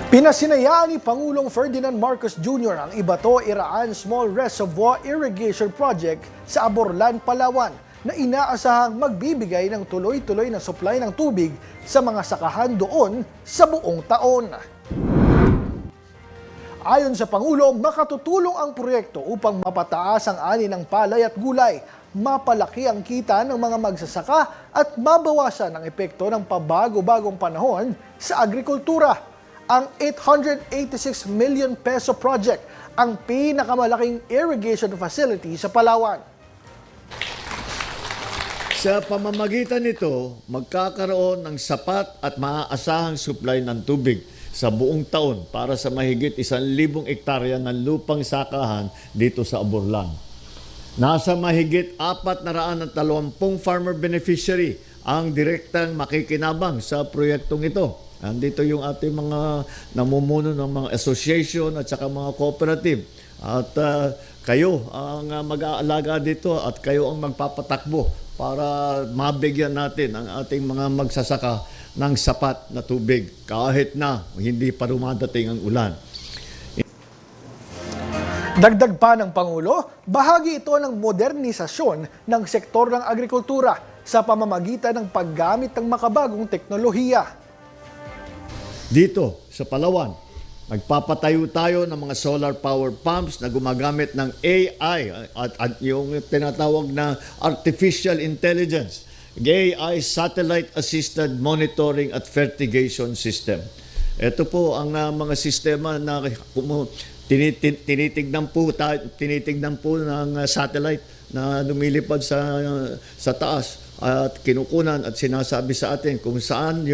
Pinasinayaan ni Pangulong Ferdinand Marcos Jr. ang Ibato-Iraan Small Reservoir Irrigation Project sa Aborlan, Palawan na inaasahang magbibigay ng tuloy-tuloy na supply ng tubig sa mga sakahan doon sa buong taon. Ayon sa Pangulo, makatutulong ang proyekto upang mapataas ang ani ng palay at gulay, mapalaki ang kita ng mga magsasaka at mabawasan ang epekto ng pabago-bagong panahon sa agrikultura. Ang 886 million peso project ang pinakamalaking irrigation facility sa Palawan. Sa pamamagitan nito, magkakaroon ng sapat at maaasahang supply ng tubig sa buong taon para sa mahigit 1,000 ektarya ng lupang sakahan dito sa Aborlan. Nasa mahigit 420 farmer beneficiary ang direktang makikinabang sa proyektong ito. Andito yung ating mga namumuno ng mga association at saka mga cooperative. At kayo ang mag-aalaga dito at kayo ang magpapatakbo para mabigyan natin ang ating mga magsasaka ng sapat na tubig kahit na hindi pa dumadating ang ulan. Dagdag pa ng Pangulo, bahagi ito ng modernisasyon ng sektor ng agrikultura sa pamamagitan ng paggamit ng makabagong teknolohiya. Dito sa Palawan, magpapatayo tayo ng mga solar power pumps na gumagamit ng AI at yung tinatawag na artificial intelligence, AI satellite assisted monitoring at fertigation system. Ito po ang mga sistema na tinitignan po ng satellite na lumilipad sa taas at kinukunan at sinasabi sa atin kung saan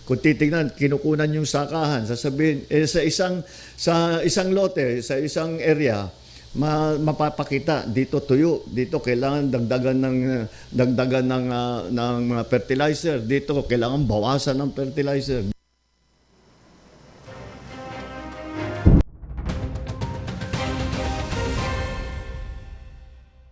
kung titignan, kinukunan yung sakahan. Sasabihin, sa isang lote, sa isang area, mapapakita dito tuyo, dito kailangan dagdagan ng fertilizer, dito kailangan bawasan ng fertilizer.